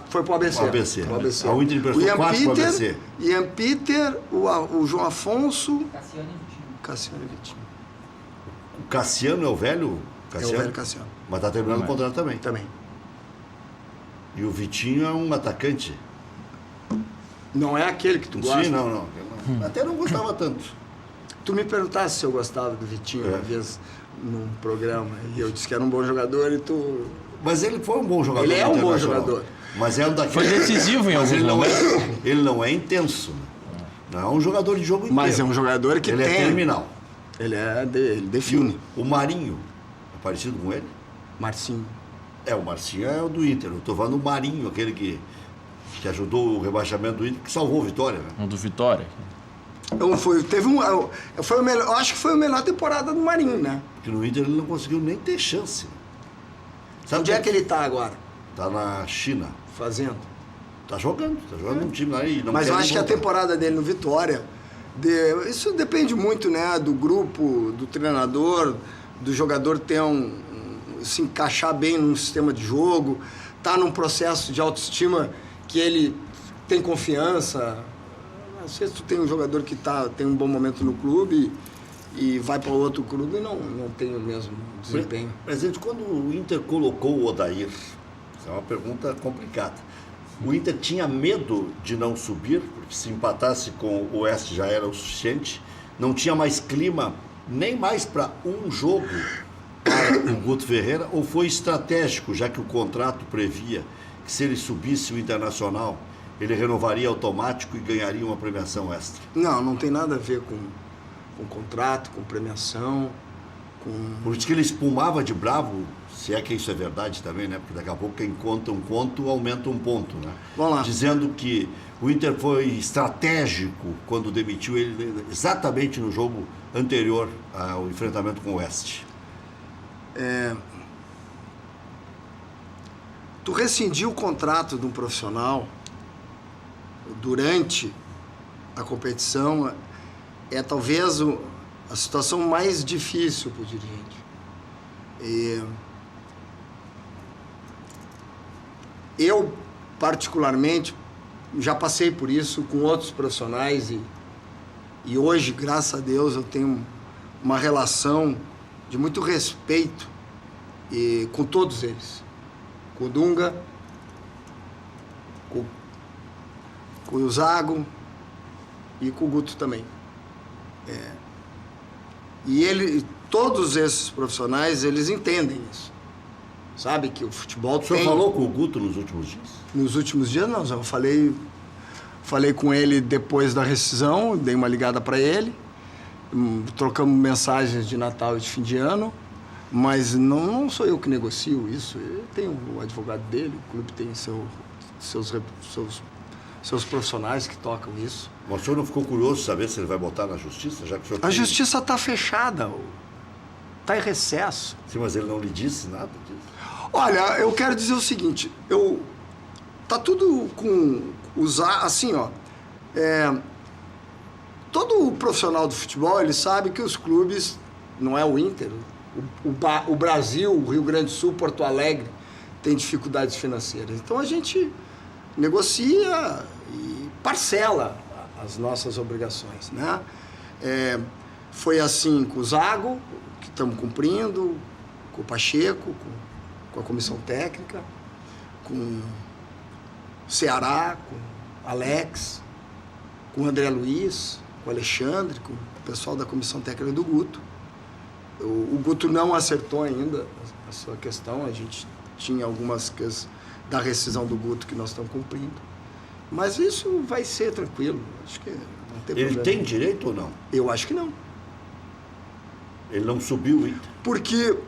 Foi pro ABC. Pro ABC. A Inter emprestou 4 pro ABC. Ian Peter, o João Afonso... Cassiano e Vitinho. O Cassiano é o velho? É o velho Cassiano. Mas tá terminando o contrato também. Também. E o Vitinho é um atacante. Não é aquele que tu gosta? Sim, não. Até não gostava tanto. Tu me perguntasse se eu gostava do Vitinho uma vez num programa, e eu disse que era um bom jogador e tu... Mas ele foi um bom jogador. Ele é um bom jogador. Mas é um daqueles... Foi decisivo em alguns momentos. Ele não é intenso. Não é um jogador de jogo inteiro. Mas é um jogador que ele tem... é terminal. Ele define. O Marinho, é parecido com ele? Marcinho. O Marcinho é o do Inter. Eu tô falando do Marinho, aquele que ajudou o rebaixamento do Inter, que salvou o Vitória, né? Um do Vitória. Então, foi o melhor, eu acho que foi a melhor temporada do Marinho, né? Porque no Inter ele não conseguiu nem ter chance. Sabe Onde é que ele tá agora? Tá na China. Fazendo. Tá jogando num time lá e não Mas quer eu nem acho que a voltar. temporada dele no Vitória, isso depende muito, né, do grupo, do treinador, do jogador ter se encaixar bem num sistema de jogo, tá num processo de autoestima que ele tem confiança. Às vezes tu tem um jogador que tem um bom momento no clube e vai para outro clube e não tem o mesmo desempenho. Presidente, quando o Inter colocou o Odair, essa é uma pergunta complicada. O Inter tinha medo de não subir, porque se empatasse com o Oeste já era o suficiente. Não tinha mais clima, nem mais para um jogo para o Guto Ferreira, ou foi estratégico, já que o contrato previa que se ele subisse o Internacional, ele renovaria automático e ganharia uma premiação extra? Não tem nada a ver com contrato, com premiação, Por isso que ele espumava de bravo, se é que isso é verdade também, né? Porque daqui a pouco quem conta um conto aumenta um ponto, né? Vamos lá. Dizendo que o Inter foi estratégico quando demitiu ele exatamente no jogo anterior ao enfrentamento com o Oeste. Tu rescindir o contrato de um profissional durante a competição é talvez a situação mais difícil para o dirigente. Eu, particularmente, já passei por isso com outros profissionais e hoje, graças a Deus, eu tenho uma relação de muito respeito com todos eles. Com o Dunga, com o Zago e com o Guto também. E todos esses profissionais, eles entendem isso. Sabe que o futebol O senhor falou com o Guto nos últimos dias? Nos últimos dias, não. Eu falei com ele depois da rescisão, dei uma ligada para ele, trocamos mensagens de Natal e de fim de ano, mas não sou eu que negocio isso. Ele tem o advogado dele, o clube tem seus profissionais que tocam isso. Mas o senhor não ficou curioso de saber se ele vai botar na justiça, já que o senhor A justiça está fechada, está em recesso. Sim, mas ele não lhe disse nada disso. Olha, eu quero dizer o seguinte, tá tudo assim, ó, todo profissional do futebol, ele sabe que os clubes, não é o Inter, o Brasil, o Rio Grande do Sul, Porto Alegre, tem dificuldades financeiras. Então a gente negocia e parcela as nossas obrigações, né? Foi assim com o Zago, que estamos cumprindo, com o Pacheco, com a comissão técnica, com o Ceará, com o Alex, com o André Luiz, com o Alexandre, com o pessoal da comissão técnica do Guto. O Guto não acertou ainda a sua questão, a gente tinha algumas coisas da rescisão do Guto que nós estamos cumprindo. Mas isso vai ser tranquilo, acho que não tem problema. Ele tem direito ou não? Eu acho que não. Ele não subiu o Inter? Porque,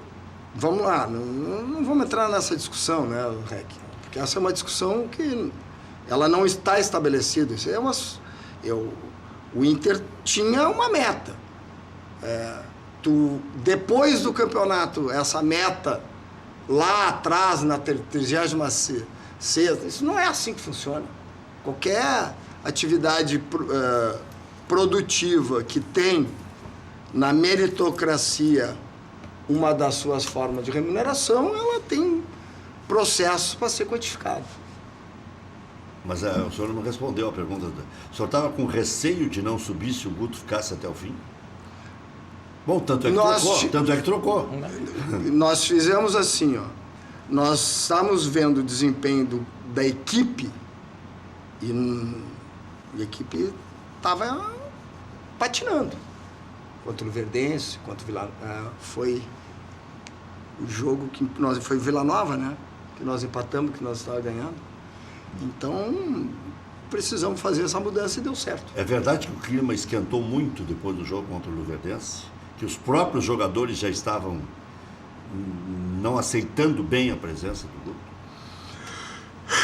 vamos lá, não vamos entrar nessa discussão, né, Rec? Porque essa é uma discussão que ela não está estabelecida. Isso é o Inter tinha uma meta. Depois do campeonato, essa meta lá atrás, na 36ª, isso não é assim que funciona. Qualquer atividade produtiva que tem na meritocracia uma das suas formas de remuneração, ela tem processos para ser codificado. Mas o senhor não respondeu a pergunta. O senhor estava com receio de não subir se o Guto ficasse até o fim? Bom, tanto é que trocou. Nós fizemos assim, ó. Nós estamos vendo o desempenho da equipe e a equipe estava patinando. Contra o Luverdense, contra o Vila foi o jogo que foi Vila Nova, né? Que nós empatamos, que nós estávamos ganhando. Então, precisamos fazer essa mudança e deu certo. É verdade que o clima esquentou muito depois do jogo contra o Luverdense? Que os próprios jogadores já estavam não aceitando bem a presença do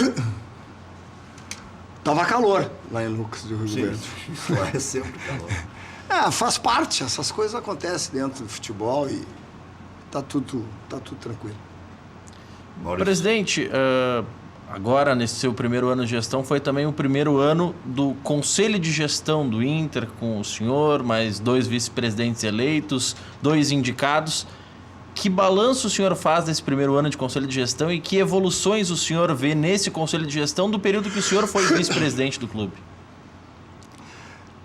Guto? Tava calor lá em Lucas do Rio Verde. Isso lá é sempre calor. Faz parte, essas coisas acontecem dentro do futebol e tá tudo tranquilo. Maurício. Presidente, agora nesse seu primeiro ano de gestão foi também o primeiro ano do Conselho de Gestão do Inter, com o senhor, mais 2 vice-presidentes eleitos, 2 indicados. Que balanço o senhor faz desse primeiro ano de Conselho de Gestão e que evoluções o senhor vê nesse Conselho de Gestão do período que o senhor foi vice-presidente do clube?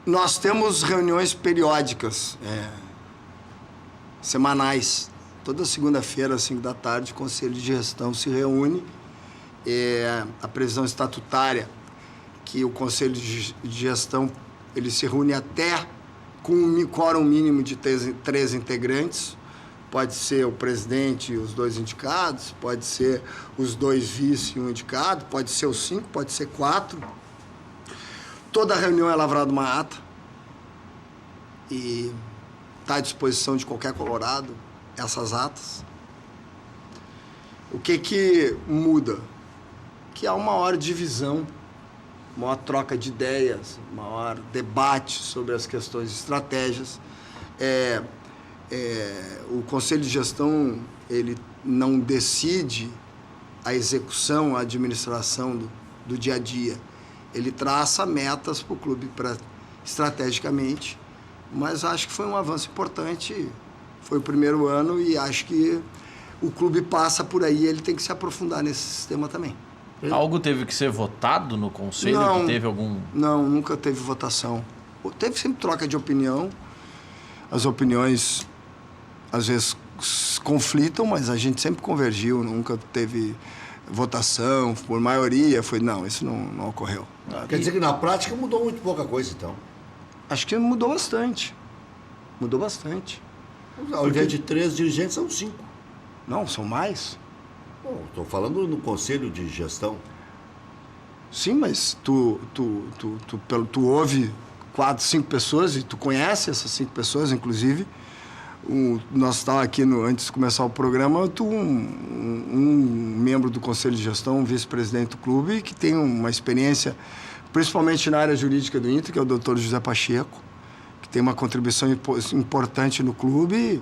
Nós temos reuniões periódicas, semanais. Toda segunda-feira, às 5 da tarde, o Conselho de Gestão se reúne. A previsão estatutária que o Conselho de Gestão ele se reúne até com um quórum mínimo de 3 integrantes. Pode ser o presidente e os 2 indicados, pode ser os 2 vice e um indicado, pode ser os 5, pode ser 4. Toda reunião é lavrada uma ata e está à disposição de qualquer colorado essas atas. O que muda? Que há uma maior divisão, maior troca de ideias, maior debate sobre as questões de estratégias. O Conselho de Gestão ele não decide a execução, a administração do dia a dia. Ele traça metas para o clube estrategicamente, mas acho que foi um avanço importante. Foi o primeiro ano e acho que o clube passa por aí, ele tem que se aprofundar nesse sistema também. Algo teve que ser votado no Conselho? Não, que teve algum... Não, nunca teve votação. Teve sempre troca de opinião. As opiniões, às vezes, conflitam, mas a gente sempre convergiu. Nunca teve votação, por maioria. Isso não ocorreu. Quer dizer que na prática mudou muito pouca coisa, então. Acho que mudou bastante. Mudou bastante. Ao invés de 3 dirigentes, são 5. Não, são mais. Estou falando no Conselho de Gestão. Sim, mas tu ouve 4, 5 pessoas e tu conhece essas 5 pessoas, inclusive. Nós estávamos aqui, antes de começar o programa, um membro do Conselho de Gestão, um vice-presidente do clube, que tem uma experiência, principalmente na área jurídica do Inter, que é o Dr. José Pacheco, que tem uma contribuição importante no clube.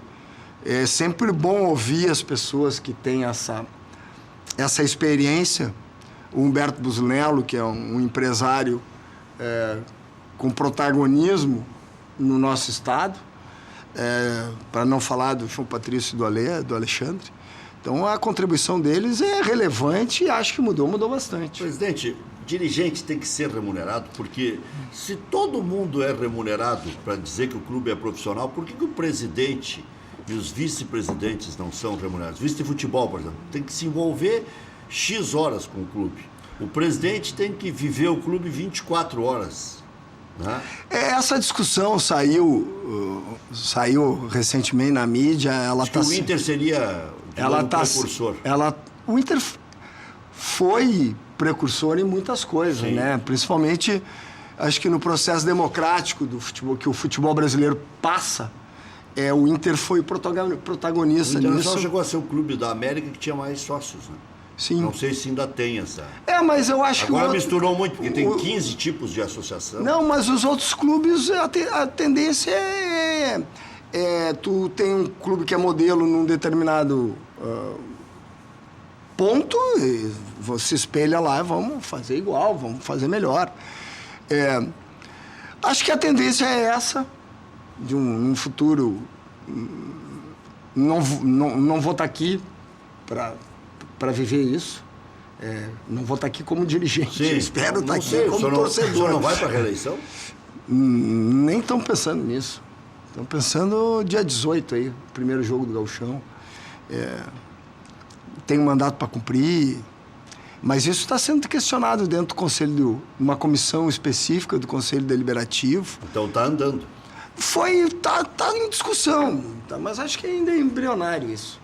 É sempre bom ouvir as pessoas que têm essa experiência. O Humberto Busunello, que é um empresário com protagonismo no nosso estado, para não falar do João Patrício e do Alexandre. Então, a contribuição deles é relevante e acho que mudou bastante. Presidente, dirigente tem que ser remunerado, porque se todo mundo é remunerado para dizer que o clube é profissional, por que o presidente e os vice-presidentes não são remunerados? Vice de futebol, por exemplo, tem que se envolver X horas com o clube. O presidente tem que viver o clube 24 horas. Né? Essa discussão saiu recentemente na mídia. O Inter seria um precursor. O Inter foi precursor em muitas coisas, né? Principalmente, acho que no processo democrático do futebol, que o futebol brasileiro passa, o Inter foi protagonista nisso. O Internacional chegou a ser o clube da América que tinha mais sócios, né? Sim. Não sei se ainda tem essa. Mas eu acho Agora misturou muito, porque tem 15 tipos de associação. Não, mas os outros clubes, a tendência tu tem um clube que é modelo num determinado ponto, e você espelha lá, vamos fazer igual, vamos fazer melhor. Acho que a tendência é essa, de um futuro. Não vou estar aqui para viver isso. Não vou estar aqui como dirigente. Sim, espero estar aqui como torcedor. O senhor não vai para a reeleição? Nem estão pensando nisso. Estão pensando dia 18 aí, primeiro jogo do Gauchão. Tem um mandato para cumprir. Mas isso está sendo questionado dentro do Conselho, uma comissão específica do Conselho Deliberativo. Então está andando. Tá em discussão, mas acho que ainda é embrionário isso.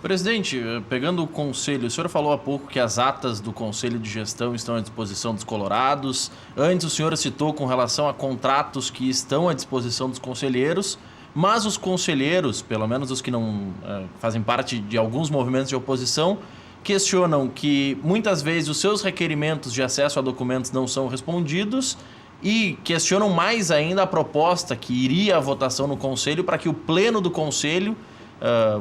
Presidente, pegando o Conselho, o senhor falou há pouco que as atas do Conselho de Gestão estão à disposição dos colorados. Antes o senhor citou com relação a contratos que estão à disposição dos conselheiros, mas os conselheiros, pelo menos os que não fazem parte de alguns movimentos de oposição, questionam que muitas vezes os seus requerimentos de acesso a documentos não são respondidos e questionam mais ainda a proposta que iria à votação no Conselho para que o pleno do Conselho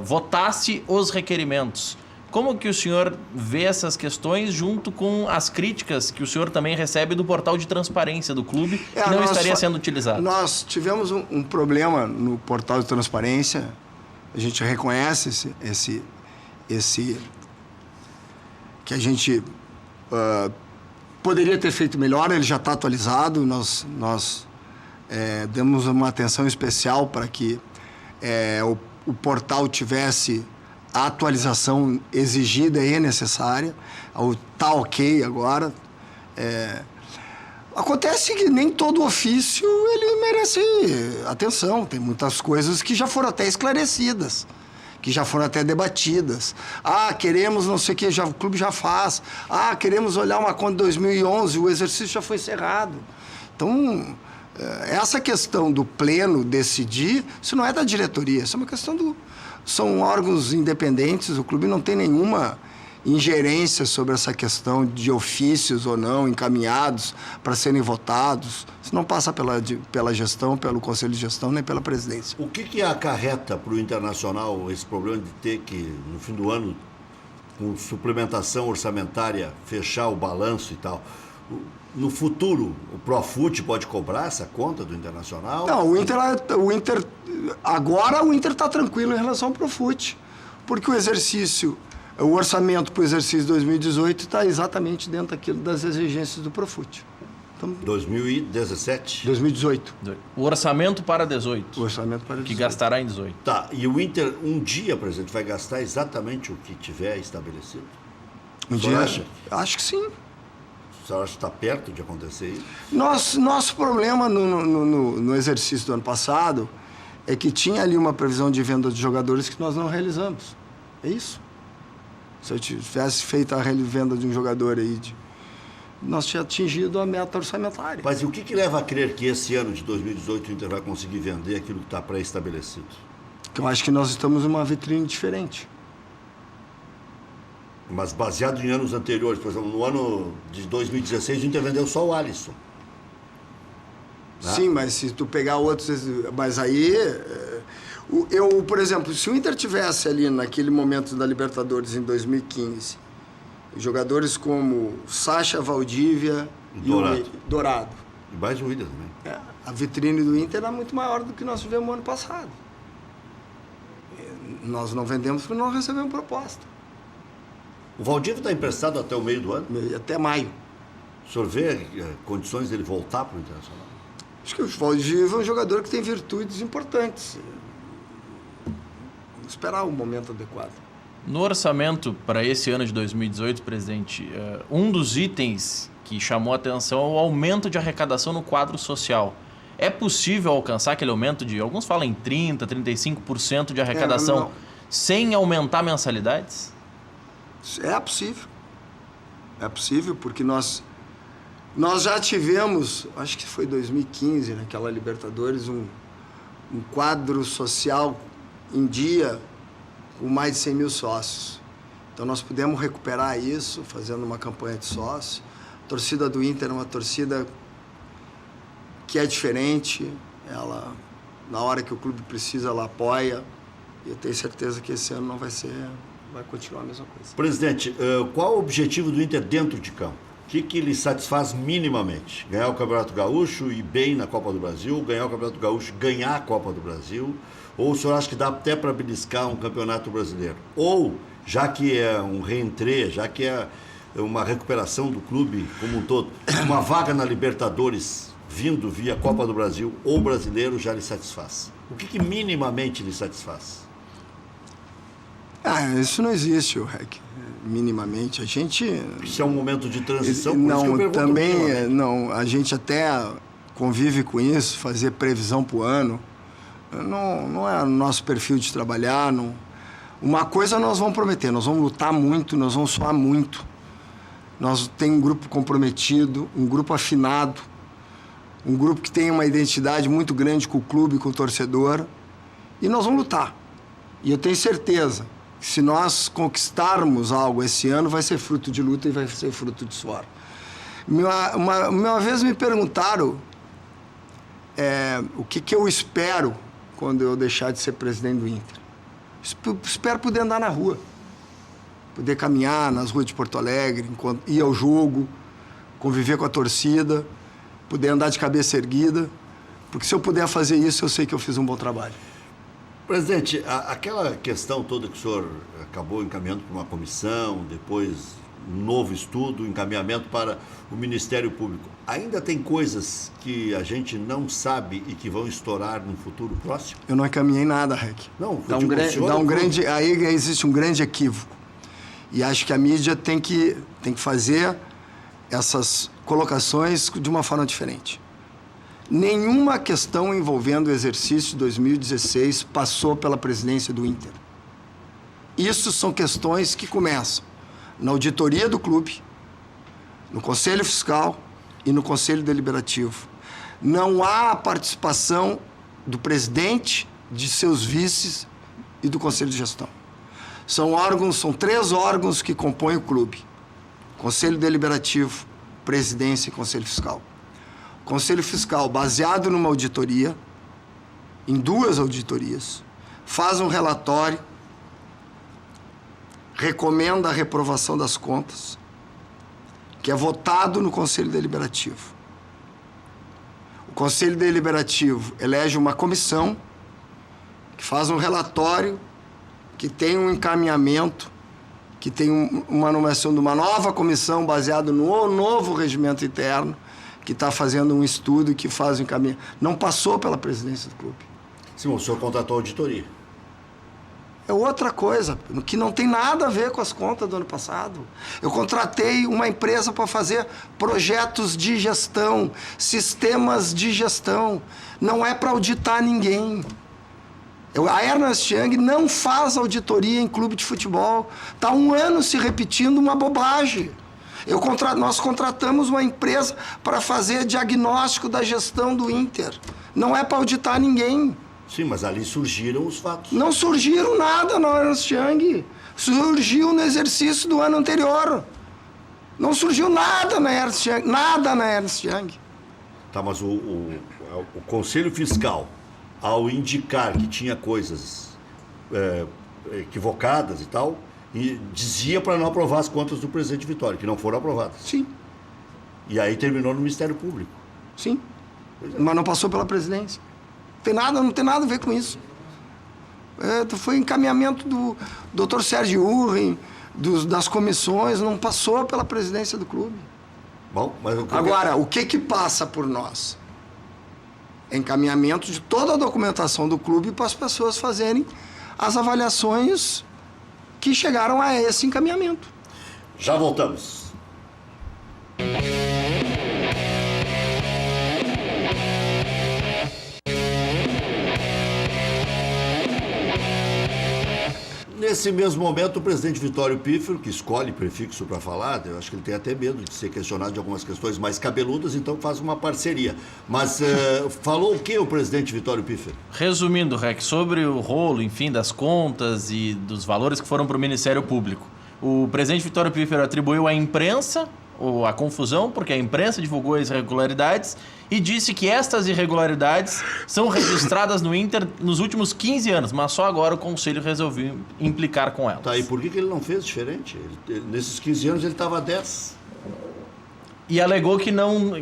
votasse os requerimentos. Como que o senhor vê essas questões junto com as críticas que o senhor também recebe do portal de transparência do clube, que não estaria sendo utilizado? Nós tivemos um problema no portal de transparência, a gente reconhece esse que a gente poderia ter feito melhor, ele já está atualizado, nós demos uma atenção especial para que o portal tivesse a atualização exigida e necessária, está ok agora. Acontece que nem todo ofício ele merece atenção, tem muitas coisas que já foram até esclarecidas, que já foram até debatidas. Queremos não sei o que, o clube já faz. Queremos olhar uma conta de 2011, o exercício já foi encerrado. Então, essa questão do pleno decidir, isso não é da diretoria, isso é uma questão são órgãos independentes, o clube não tem nenhuma ingerência sobre essa questão de ofícios ou não encaminhados para serem votados. Isso não passa pela gestão, pelo Conselho de Gestão, nem pela presidência. O que acarreta para o Internacional esse problema de ter que, no fim do ano, com suplementação orçamentária, fechar o balanço e tal? No futuro, o Profut pode cobrar essa conta do Internacional? Não, agora o Inter está tranquilo em relação ao Profut, porque o orçamento para o exercício 2018 está exatamente dentro das exigências do Profut. Então, 2017? 2018. O orçamento para 18. O orçamento para 18. Que gastará em 18. Tá, e o Inter, um dia, presidente, vai gastar exatamente o que tiver estabelecido? Um dia? Acha? Acho que sim. O senhor acha que está perto de acontecer isso? Nosso problema no exercício do ano passado é que tinha ali uma previsão de venda de jogadores que nós não realizamos. É isso. Se eu tivesse feito a venda de um jogador aí, nós tínhamos atingido a meta orçamentária. Mas e o que leva a crer que esse ano de 2018 o Inter vai conseguir vender aquilo que está pré-estabelecido? Eu acho que nós estamos numa vitrine diferente. Mas baseado em anos anteriores, por exemplo, no ano de 2016 o Inter vendeu só o Alisson. Sim, mas se tu pegar outros... Mas aí... por exemplo, se o Inter tivesse ali naquele momento da Libertadores em 2015, jogadores como Sacha, Valdívia e o Dourado. E mais o Willian também. A vitrine do Inter era muito maior do que nós tivemos no ano passado. Nós não vendemos porque não recebemos proposta. O Valdívia está emprestado até o meio do ano? Até maio. O senhor vê condições dele voltar para o Internacional? Acho que o Valdívia é um jogador que tem virtudes importantes. Vamos esperar o momento adequado. No orçamento para esse ano de 2018, presidente, um dos itens que chamou a atenção é o aumento de arrecadação no quadro social. É possível alcançar aquele aumento de, alguns falam em 30%, 35% de arrecadação sem aumentar mensalidades? É possível. É possível porque nós já tivemos, acho que foi 2015, naquela Libertadores, um quadro social em dia com mais de 100 mil sócios. Então nós pudemos recuperar isso fazendo uma campanha de sócio. A torcida do Inter é uma torcida que é diferente. Ela, na hora que o clube precisa, ela apoia. E eu tenho certeza que esse ano vai continuar a mesma coisa. Presidente, qual o objetivo do Inter dentro de campo? O que lhe satisfaz minimamente? Ganhar o Campeonato Gaúcho e ir bem na Copa do Brasil? Ganhar o Campeonato Gaúcho, ganhar a Copa do Brasil? Ou o senhor acha que dá até para beliscar um Campeonato Brasileiro? Ou, já que é um reentrê, já que é uma recuperação do clube como um todo, uma vaga na Libertadores vindo via Copa do Brasil ou Brasileiro já lhe satisfaz? O que minimamente lhe satisfaz? Isso não existe, o REC. Minimamente. A gente... Isso é um momento de transição? Não, também não. A gente até convive com isso, fazer previsão para o ano. Não é o nosso perfil de trabalhar. Não. Uma coisa nós vamos prometer, nós vamos lutar muito, nós vamos suar muito. Nós temos um grupo comprometido, um grupo afinado, um grupo que tem uma identidade muito grande com o clube, com o torcedor. E nós vamos lutar. E eu tenho certeza Se nós conquistarmos algo esse ano, vai ser fruto de luta e vai ser fruto de suor. Uma vez me perguntaram o que eu espero quando eu deixar de ser presidente do Inter. Espero poder andar na rua, poder caminhar nas ruas de Porto Alegre, ir ao jogo, conviver com a torcida, poder andar de cabeça erguida, porque se eu puder fazer isso, eu sei que eu fiz um bom trabalho. Presidente, aquela questão toda que o senhor acabou encaminhando para uma comissão, depois um novo estudo, encaminhamento para o Ministério Público, ainda tem coisas que a gente não sabe e que vão estourar no futuro próximo? Eu não encaminhei nada, Rec. Não, aí existe um grande equívoco. E acho que a mídia tem que fazer essas colocações de uma forma diferente. Nenhuma questão envolvendo o exercício de 2016 passou pela presidência do Inter. Isso são questões que começam na auditoria do clube, no Conselho Fiscal e no Conselho Deliberativo. Não há a participação do presidente, de seus vices e do Conselho de Gestão. São 3 órgãos que compõem o clube: Conselho Deliberativo, Presidência e Conselho Fiscal. Conselho Fiscal, baseado numa auditoria, em 2 auditorias, faz um relatório, recomenda a reprovação das contas, que é votado no Conselho Deliberativo. O Conselho Deliberativo elege uma comissão que faz um relatório, que tem um encaminhamento, que tem uma nomeação de uma nova comissão baseada no novo regimento interno, que está fazendo um estudo e que faz o encaminhamento. Não passou pela presidência do clube. Sim, o senhor contratou a auditoria. É outra coisa, que não tem nada a ver com as contas do ano passado. Eu contratei uma empresa para fazer projetos de gestão, sistemas de gestão. Não é para auditar ninguém. A Ernst Young não faz auditoria em clube de futebol. Está 1 ano se repetindo uma bobagem. Nós contratamos uma empresa para fazer diagnóstico da gestão do Inter. Não é para auditar ninguém. Sim, mas ali surgiram os fatos. Não surgiram nada na Ernst Young. Surgiu no exercício do ano anterior. Não surgiu nada na Ernst Young. Nada na Ernst Young. Tá, mas o Conselho Fiscal, ao indicar que tinha coisas equivocadas e tal, e dizia para não aprovar as contas do presidente Vitória, que não foram aprovadas. Sim. E aí terminou no Ministério Público. Sim. Mas não passou pela presidência. Não tem nada a ver com isso. Foi encaminhamento do Dr. Sérgio Urren, das comissões, não passou pela presidência do clube. Bom, mas agora, o que passa por nós? Encaminhamento de toda a documentação do clube para as pessoas fazerem as avaliações que chegaram a esse encaminhamento. Já voltamos. Nesse mesmo momento, o presidente Vitório Pífero, que escolhe prefixo para falar, eu acho que ele tem até medo de ser questionado de algumas questões mais cabeludas, então faz uma parceria. Mas falou o que o presidente Vitório Pífero? Resumindo, Rec, sobre o rolo, enfim, das contas e dos valores que foram para o Ministério Público. O presidente Vitório Pífero atribuiu à imprensa a confusão, porque a imprensa divulgou as irregularidades e disse que estas irregularidades são registradas no Inter nos últimos 15 anos, mas só agora o Conselho resolveu implicar com elas. Tá, e por que ele não fez diferente? Nesses 15 anos ele estava a 10. E alegou que não,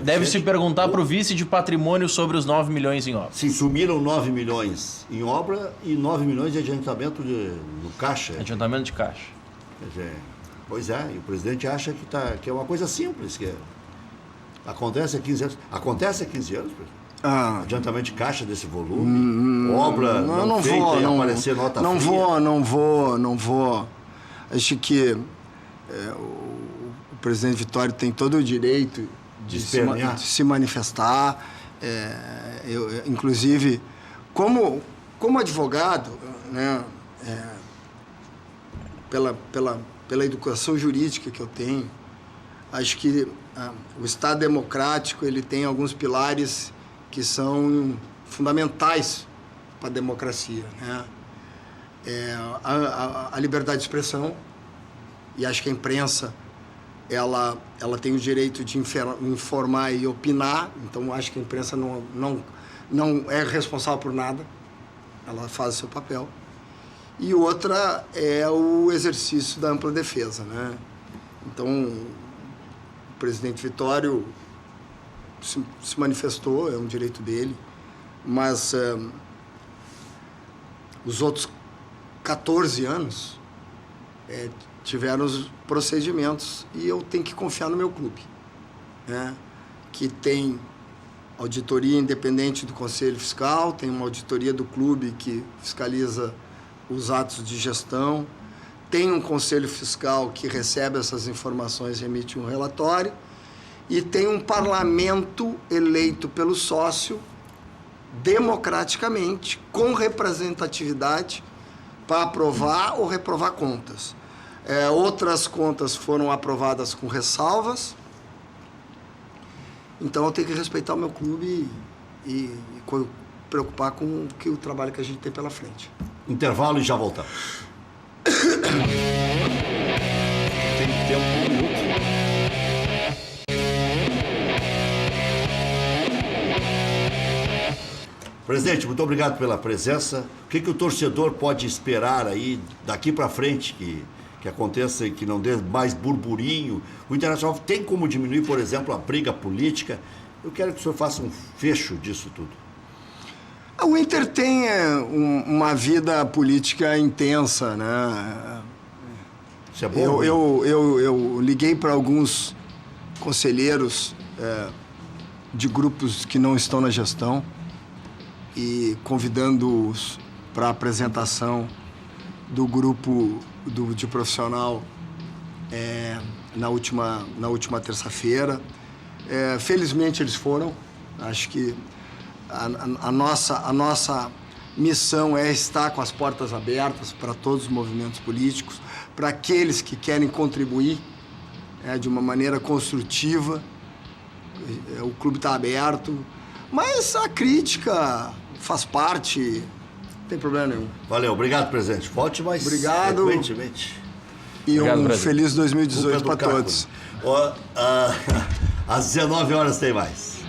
deve se perguntar Oito. para o vice de patrimônio sobre os 9 milhões em obra. Sim, sumiram 9 milhões em obra e 9 milhões de adiantamento no caixa. Adiantamento de caixa. Quer dizer, pois é, e o presidente acha que é uma coisa simples, que acontece há 15 anos. Acontece há 15 anos, presidente? Adiantamento de caixa desse volume, obra não feita e aparecer nota fria. Não vou. Acho que o presidente Vitório tem todo o direito de se manifestar. Inclusive, como advogado, né, pela educação jurídica que eu tenho, acho que o Estado democrático ele tem alguns pilares que são fundamentais para a democracia, né? A liberdade de expressão, e acho que a imprensa ela tem o direito de informar e opinar, então acho que a imprensa não é responsável por nada, ela faz o seu papel. E outra é o exercício da ampla defesa, né? Então, o presidente Vitório se manifestou, é um direito dele, mas os outros 14 anos tiveram os procedimentos e eu tenho que confiar no meu clube, né? Que tem auditoria independente do Conselho Fiscal, tem uma auditoria do clube que fiscaliza os atos de gestão, tem um Conselho Fiscal que recebe essas informações e emite um relatório, e tem um parlamento eleito pelo sócio democraticamente, com representatividade, para aprovar ou reprovar contas. Outras contas foram aprovadas com ressalvas, então eu tenho que respeitar o meu clube e preocupar com o trabalho que a gente tem pela frente. Intervalo e já voltamos. Tem tempo, um minuto. Presidente, muito obrigado pela presença. O que o torcedor pode esperar aí daqui para frente que aconteça e que não dê mais burburinho? O Internacional tem como diminuir, por exemplo, a briga política? Eu quero que o senhor faça um fecho disso tudo. O Inter tem uma vida política intensa, né? Isso é bom? Eu liguei para alguns conselheiros de grupos que não estão na gestão e convidando-os para a apresentação do grupo de profissional na última terça-feira. Felizmente eles foram. Acho que a nossa missão é estar com as portas abertas para todos os movimentos políticos, para aqueles que querem contribuir de uma maneira construtiva. O clube está aberto, mas a crítica faz parte, não tem problema nenhum. Valeu, obrigado, presidente. Volte mais frequentemente. E obrigado, um feliz 2018 para todos. Às 19 horas tem mais.